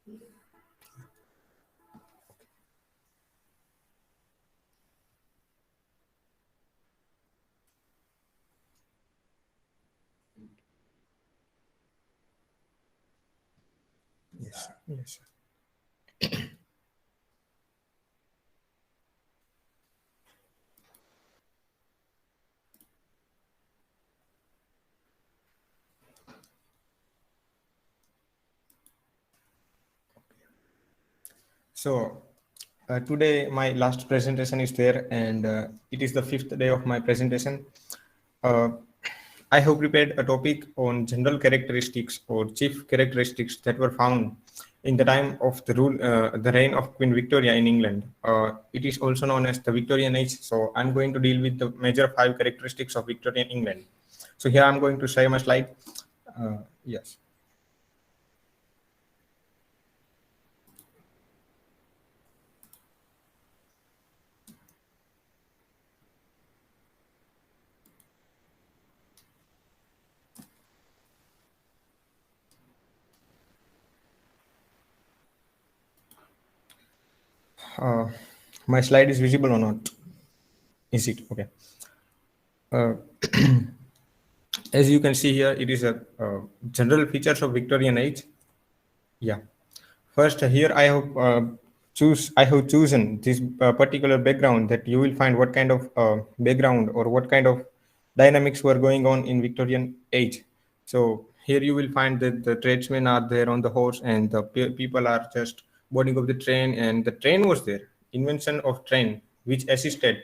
Yes. Yes. So today my last presentation is there, and it is the fifth day of my presentation. Uh, I have prepared a topic on general characteristics or chief characteristics that were found in the time of the reign of Queen Victoria in England. It is also known as the Victorian age. So I'm going to deal with the major five characteristics of Victorian England. So here I'm going to share my slide. Yes. Uh, my slide is visible or not? Is it okay? Uh, as you can see here, it is a general features of Victorian age. Yeah. First, here I have chosen this particular background that you will find what kind of background or what kind of dynamics were going on in Victorian age. So here you will find that the tradesmen are there on the horse and the people are just boarding of the train, and the train was there. Invention of train, which assisted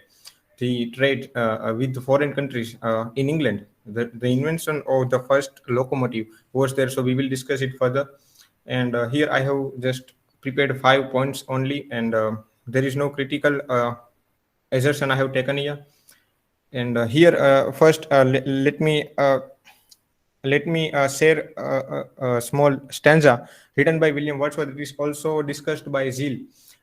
the trade with the foreign countries in England. The invention of the first locomotive was there. So we will discuss it further. And here I have just prepared 5 points only, and there is no critical assertion I have taken here. And here first let me share a small stanza written by William Wordsworth. It is also discussed by Zeal,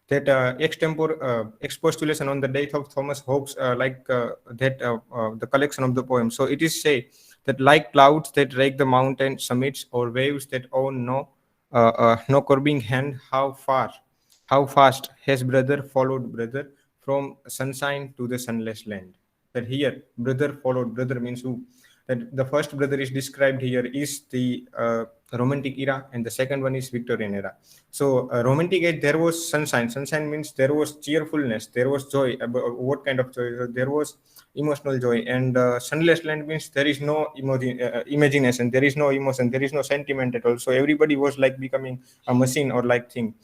that extempore expostulation on the death of Thomas Hobbes, the collection of the poem. So it is say that like clouds that rake the mountain summits, or waves that own no curbing hand, how fast has brother followed brother from sunshine to the sunless land. That here brother followed brother means who? That the first brother is described here is the romantic era, and the second one is Victorian era. So romantic age, there was sunshine means there was cheerfulness, there was joy. What kind of joy? There was emotional joy. And sunless land means there is no imagination, there is no emotion, there is no sentiment at all. So everybody was like becoming a machine or like thing.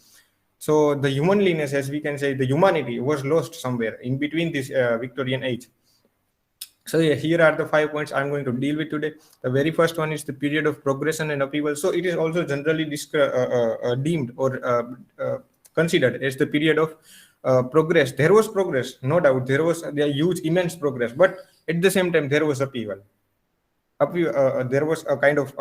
So the humanliness, as we can say, the humanity was lost somewhere in between this Victorian age. So yeah, here are the 5 points I'm going to deal with today. The very first one is the period of progression and upheaval. So it is also generally deemed or considered as the period of progress. There was progress, no doubt. There was huge, immense progress, but at the same time there was upheaval. There was a kind of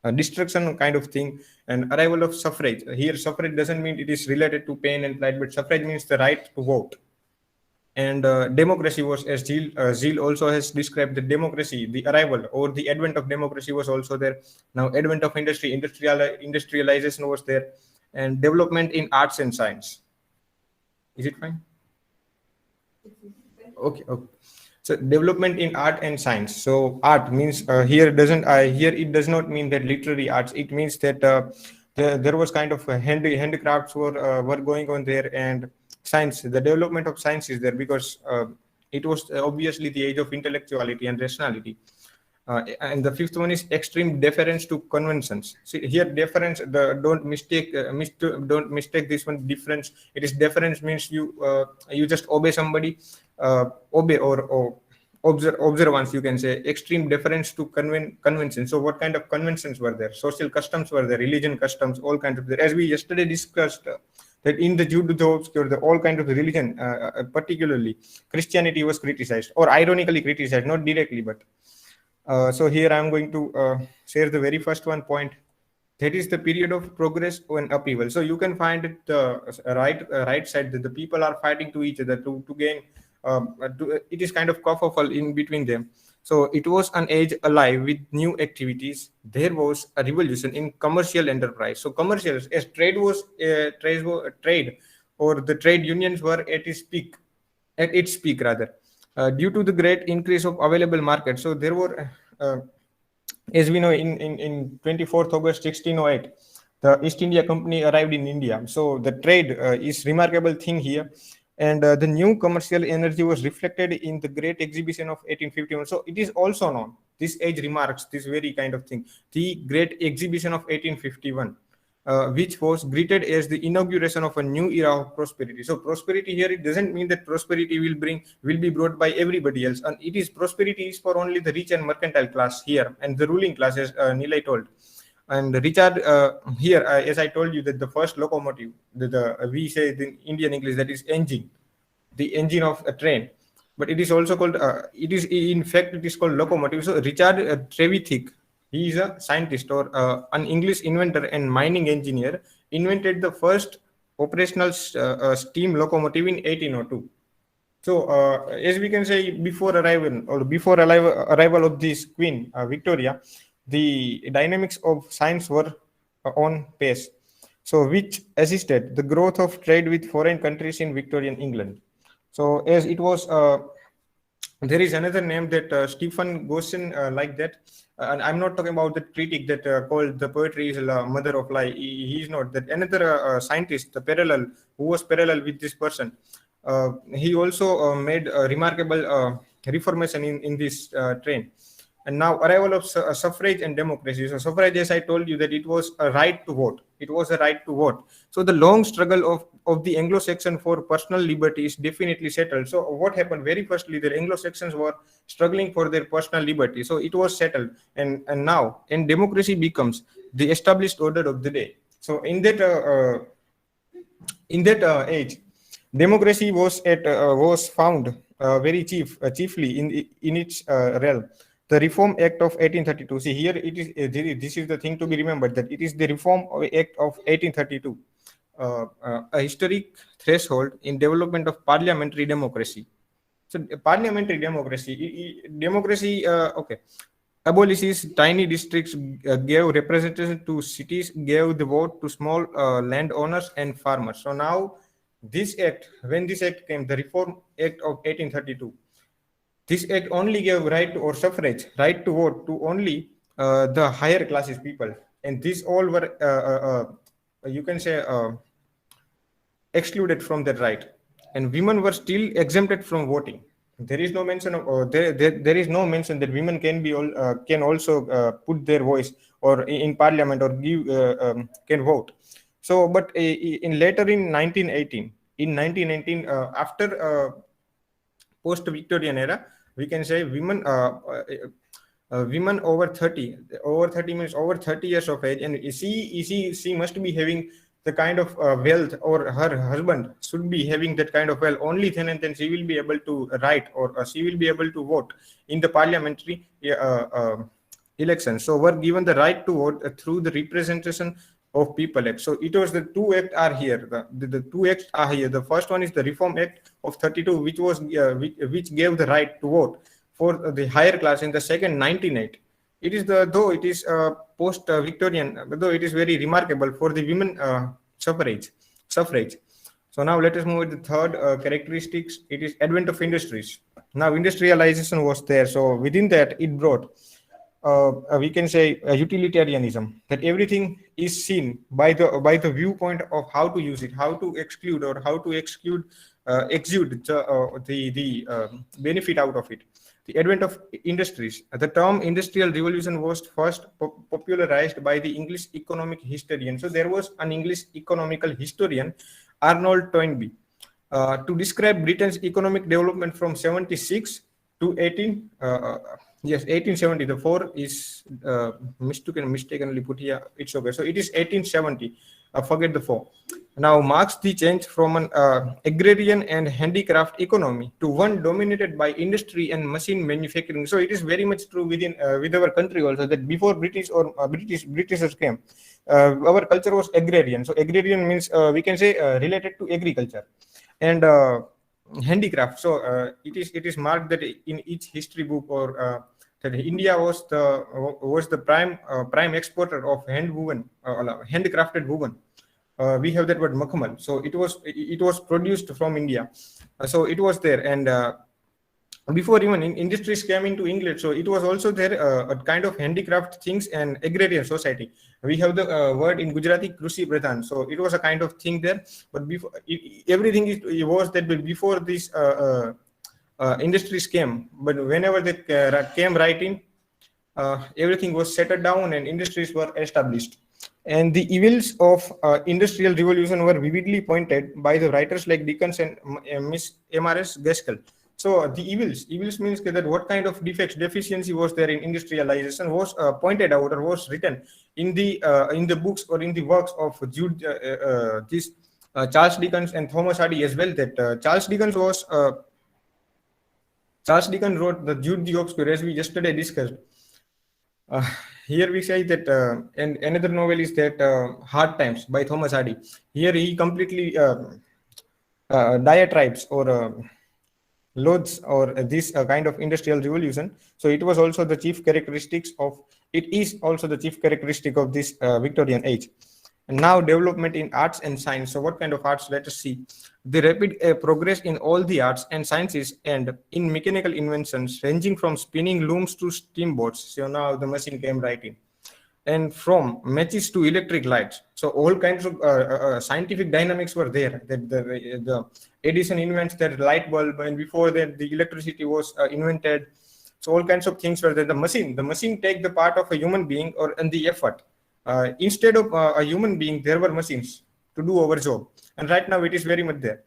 a destruction kind of thing, and arrival of suffrage. Here, suffrage doesn't mean it is related to pain and plight, but suffrage means the right to vote. And democracy was, as Zeal also has described, the democracy, the arrival or the advent of democracy was also there. Now, advent of industrialization was there, and development in arts and science. Is it fine? Okay, okay. So development in art and science. So art means here it does not mean that literary arts. It means that there was kind of handicrafts were going on there, and science. The development of science is there because it was obviously the age of intellectuality and rationality. And the fifth one is extreme deference to conventions. See here, deference. Don't mistake this one. Difference. It is deference means you just obey somebody, obey or observance. You can say extreme deference to conventions. So what kind of conventions were there? Social customs were there, religion customs, all kinds of there. As we yesterday discussed. That in the Judaism, the all kind of religion, particularly Christianity, was criticized or ironically criticized, not directly, but so here I'm going to share the very first one point. That is the period of progress and upheaval. So you can find it right side that the people are fighting to each other to gain. It is kind of kerfuffle in between them. So it was an age alive with new activities. There was a revolution in commercial enterprise. So commercials, as trade, or the trade unions were at its peak rather, due to the great increase of available market. So there were, as we know, in 24th August 1608, the East India Company arrived in India. So the trade is remarkable thing here. And the new commercial energy was reflected in the great exhibition of 1851. So it is also known, this age remarks this very kind of thing, the great exhibition of 1851, which was greeted as the inauguration of a new era of prosperity. So prosperity here, it doesn't mean that prosperity will be brought by everybody else, and it is prosperity is for only the rich and mercantile class here and the ruling class, as Nilay told. And Richard, here, as I told you, that the first locomotive, we say in Indian English, that is engine, the engine of a train, but it is also called, it is in fact it is called locomotive. So Richard Trevithick, he is a scientist, or an English inventor and mining engineer, invented the first operational steam locomotive in 1802. So, as we can say, before arrival of this Queen Victoria, the dynamics of science were on pace. So, which assisted the growth of trade with foreign countries in Victorian England. So, as it was, there is another name that Stephen Goshen, like that. And I'm not talking about the critic that called the poetry is the mother of lie. He is not that. Another scientist, the parallel, who was parallel with this person. He also made a remarkable reformation in this train. And now arrival of suffrage and democracy. So suffrage, as I told you, that it was a right to vote. It was a right to vote. So the long struggle of the Anglo-Saxon for personal liberty is definitely settled. So what happened? Very firstly, the Anglo-Saxons were struggling for their personal liberty. So it was settled. And now, and democracy becomes the established order of the day. So in that age, democracy was found chiefly in its realm. The Reform Act of 1832. See here, it is this is the thing to be remembered, that it is the Reform Act of 1832, a historic threshold in development of parliamentary democracy. So parliamentary democracy, okay, abolishes tiny districts, gave representation to cities, gave the vote to small landowners and farmers. So now when this act came, the Reform Act of 1832, this act only gave right to, or suffrage, right to vote to only the higher classes people, and these all were, you can say, excluded from that right, and women were still exempted from voting. There is no mention of, there is no mention that women can also put their voice or in parliament or can vote. So, but in later in 1918, after post Victorian era, we can say women over 30 means over 30 years of age, and she must be having the kind of wealth, or her husband should be having that kind of wealth. Only then and then she will be able to write, or she will be able to vote in the parliamentary elections. So were given the right to vote through the Representation of People Act. So it was the two acts are here. The two acts are here. The first one is the Reform Act of 32, which gave the right to vote for the higher class. In the second, 1908. It is though it is post Victorian, though it is very remarkable for the women suffrage. So now let us move to the third characteristics. It is advent of industries. Now industrialization was there. So within that, it brought, we can say, utilitarianism, that everything is seen by the viewpoint of how to use it, how to exclude, or how to exude the benefit out of it. The advent of industries. The term industrial revolution was first popularized by the English economic historian. So there was an English economical historian, Arnold Toynbee, to describe Britain's economic development from 76 to 1870. The 4 is mistakenly put here. It's okay. So it is 1870. Forget the 4. Now marks the change from an agrarian and handicraft economy to one dominated by industry and machine manufacturing. So it is very much true within with our country also, that before Britishers came, our culture was agrarian. So agrarian means, we can say, related to agriculture and handicraft. So it is marked that in each history book or that India was the prime exporter of handcrafted woven. We have that word makhamal. So it was produced from India. So it was there, and before even industries came into England, so it was also there, a kind of handicraft things and agrarian society. We have the word in Gujarati Krushi Pradhan, so it was a kind of thing there. But before everything it was that before these industries came, but whenever they came right in, everything was settled down and industries were established. And the evils of industrial revolution were vividly pointed by the writers like Dickens and Miss M.R.S. Gaskell. So the evils means that what kind of deficiency was there in industrialization was pointed out or was written in the books or in the works of Charles Dickens and Thomas Hardy as well. That Charles Dickens wrote the Jude the Obscure, as we yesterday discussed. Uh, Here we say that, and another novel is that Hard Times by Thomas Hardy. Here he completely diatribes or loads or this kind of industrial revolution. So it was also the chief characteristics of it is also the chief characteristic of this Victorian age. And now development in arts and science. So what kind of arts? Let us see. The rapid progress in all the arts and sciences and in mechanical inventions ranging from spinning looms to steamboats. So now the machine came right in. And from matches to electric lights. So all kinds of scientific dynamics were there. That the Edison invents that light bulb, and before that the electricity was invented. So all kinds of things were there. The machine take the part of a human being or and the effort. Instead of a human being, there were machines to do our job. And right now it is very much there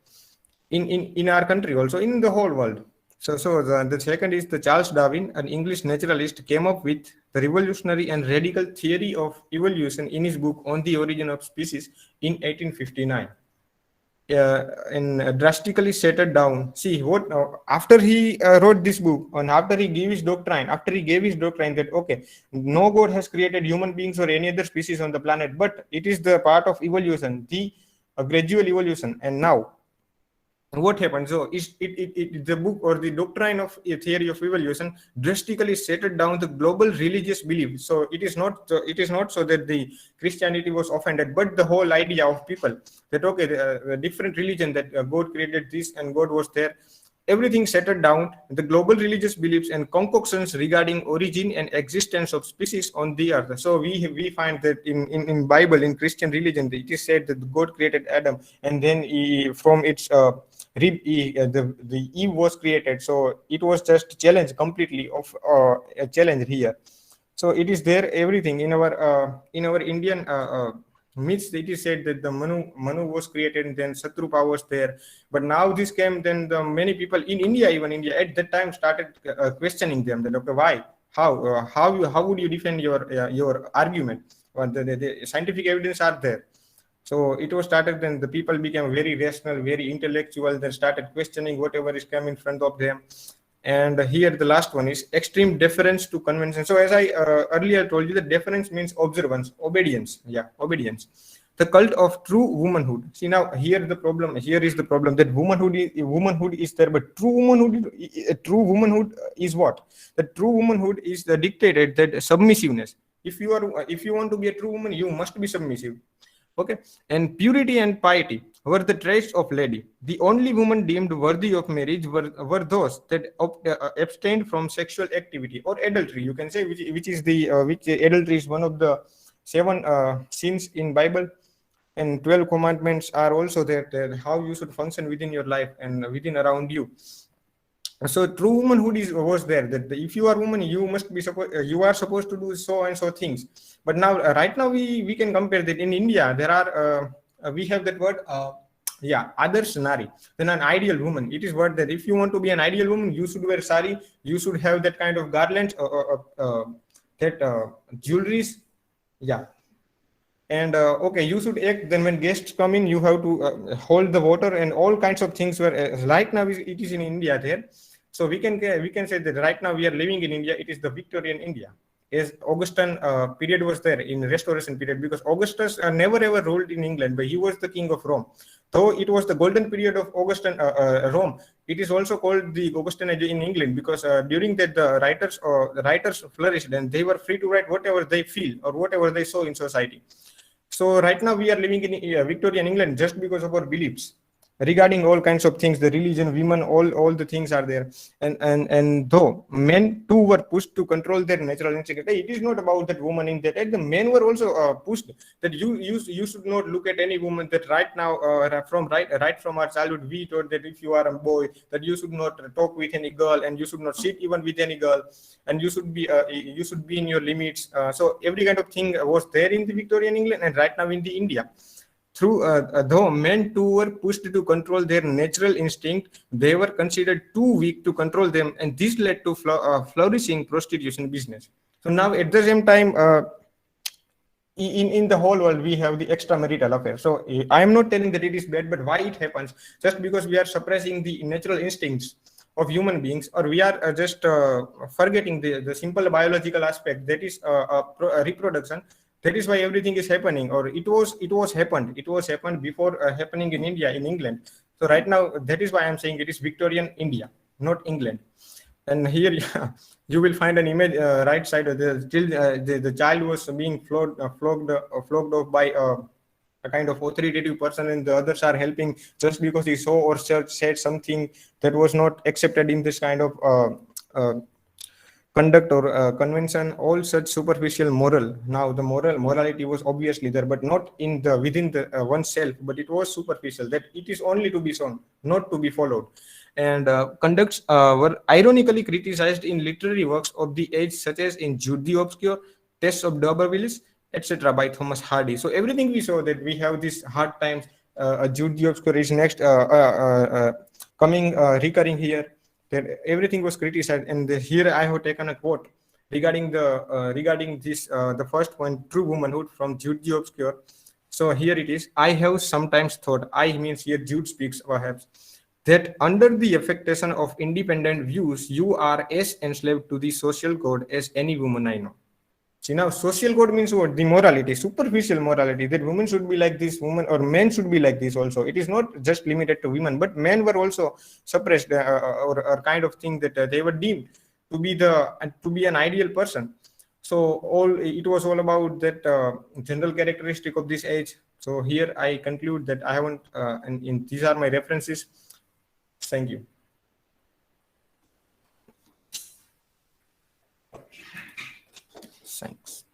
in our country, also in the whole world. So the second is the Charles Darwin, an English naturalist, came up with the revolutionary and radical theory of evolution in his book On the Origin of Species in 1859. And drastically set it down. See what after he wrote this book and after he gave his doctrine, that okay, no God has created human beings or any other species on the planet, but it is the part of evolution, the gradual evolution. And now what happened? So the book or the doctrine of a theory of evolution drastically set it down the global religious belief. So it is not so that the Christianity was offended, but the whole idea of people that okay, the different religion that God created this and God was there. Everything settled down the global religious beliefs and concoctions regarding origin and existence of species on the earth. So we find that in Bible, in Christian religion, it is said that God created Adam, and then from its rib, the Eve was created. So it was just challenge completely of a challenge here. So it is there everything in our Indian myths. It is said that the Manu was created and then Satrupa was there. But now this came, then the many people in India, even India at that time started questioning them. That okay, why, how would you defend your argument? Well, the scientific evidence are there. So it was started, then the people became very rational, very intellectual, then started questioning whatever is coming in front of them. And here the last one is extreme deference to convention. So as I earlier told you, the deference means observance, obedience. Yeah, obedience. The cult of true womanhood. See now here is the problem that womanhood is there, but true womanhood is what? The true womanhood is the dictated that submissiveness. If you want to be a true woman, you must be submissive. Okay, and purity and piety were the traits of lady. The only women deemed worthy of marriage were those that abstained from sexual activity or adultery. You can say which adultery is one of the 7 sins in Bible, and 12 commandments are also there, how you should function within your life and within around you. So true womanhood was there, that if you are woman, you are supposed to do so and so things. But now right now we can compare that in India there are we have that word Adarsh Nari, then an ideal woman. It is what that if you want to be an ideal woman, you should wear sari, you should have that kind of garlands, jewelries, and okay, you should act. Then when guests come in, you have to hold the water and all kinds of things were right now it is in India there. So we can say that right now we are living in India. It is the Victorian India. As Augustan period was there in Restoration period, because Augustus never ever ruled in England, but he was the king of Rome. Though it was the golden period of Augustan Rome, it is also called the Augustan Age in England because during that the writers flourished and they were free to write whatever they feel or whatever they saw in society. So right now we are living in Victorian England just because of our beliefs regarding all kinds of things, the religion, women, all the things are there. And though men too were pushed to control their natural instinct, it is not about that woman in that. The men were also pushed that you should not look at any woman. That right now right from our childhood we taught that if you are a boy that you should not talk with any girl and you should not sit even with any girl, and you should be in your limits. So every kind of thing was there in the Victorian England, and right now in the India. Though men too were pushed to control their natural instinct, they were considered too weak to control them, and this led to flourishing prostitution business. So now at the same time, in the whole world, we have the extramarital affair. So I am not telling that it is bad, but why it happens? Just because we are suppressing the natural instincts of human beings, or we are just forgetting the simple biological aspect, that is reproduction. That is why everything is happening, or it was happened before happening in India, in England. So right now, that is why I'm saying it is Victorian India, not England. And here you will find an image right side of the child was being flogged off by a kind of authoritative person, and the others are helping just because he saw or said something that was not accepted in this kind of conduct or convention. All such superficial moral. Now the morality was obviously there, but not in the within the oneself, but it was superficial, that it is only to be shown, not to be followed. And conducts were ironically criticized in literary works of the age, such as in Jude the Obscure, Tests of D'Aubervilliers, etc., by Thomas Hardy. So everything we saw that we have these hard times. Jude the Obscure is next coming recurring here. That everything was criticized, and here I have taken a quote regarding this the first point, true womanhood, from Jude the Obscure. So here it is. I have sometimes thought, I means here Jude speaks perhaps, that under the affectation of independent views, you are as enslaved to the social code as any woman I know. See, now social code means what? The morality, superficial morality, that women should be like this, women or men should be like this also. It is not just limited to women, but men were also suppressed or kind of thing that they were deemed to be an ideal person. So it was all about that general characteristic of this age. So here I conclude that I haven't, and these are my references. Thank you. Thanks.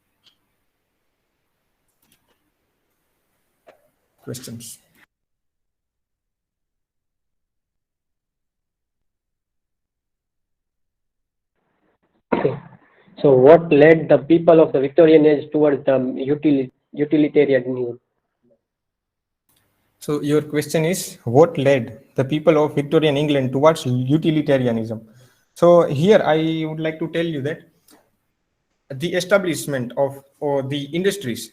Questions? Okay. So, what led the people of the Victorian age towards the utilitarianism? So your question is, what led the people of Victorian England towards utilitarianism? So here I would like to tell you that the establishment of or the industries.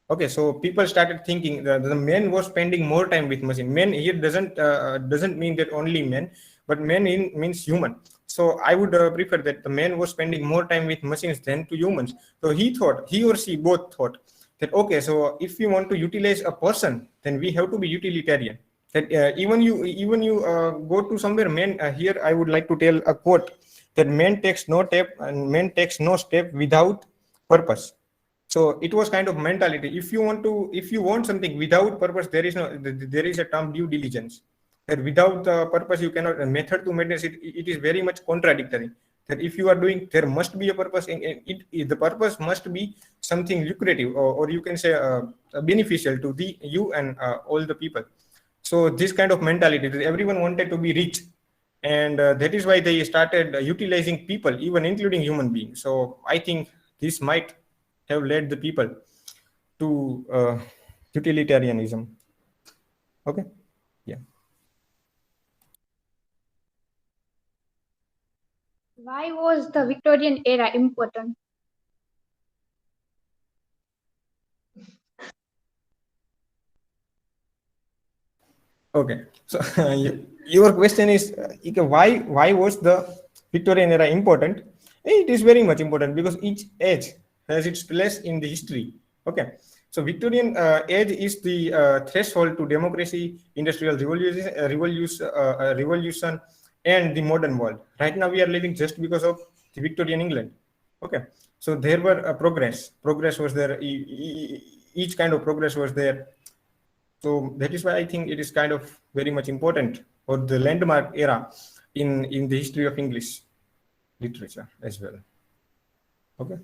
Okay, so people started thinking that the men was spending more time with machine. Men here doesn't mean that only men, but means human. So I would prefer that the men was spending more time with machines than to humans. So he or she both thought that, okay, so if we want to utilize a person, then we have to be utilitarian. That even you go to somewhere, men here I would like to tell a quote, that man takes no step without purpose. So it was kind of mentality. If you want something without purpose, there is a term due diligence. That without purpose you cannot, method to madness, it is very much contradictory. That if you are doing, there must be a purpose. The purpose must be something lucrative, or you can say beneficial to you and all the people. So this kind of mentality, that everyone wanted to be rich, and that is why they started utilizing people, even including human beings. So I think this might have led the people to utilitarianism. Okay, yeah. Why was the Victorian era important? Okay, so your question is, why was the Victorian era important? It is very much important because each age has its place in the history. Okay, So Victorian age is the threshold to democracy, industrial revolution, and the modern world. Right now we are living just because of the Victorian England. Okay, so there were progress. Progress was there. Each kind of progress was there. So that is why I think it is kind of very much important, or the landmark era in the history of English literature as well. Okay.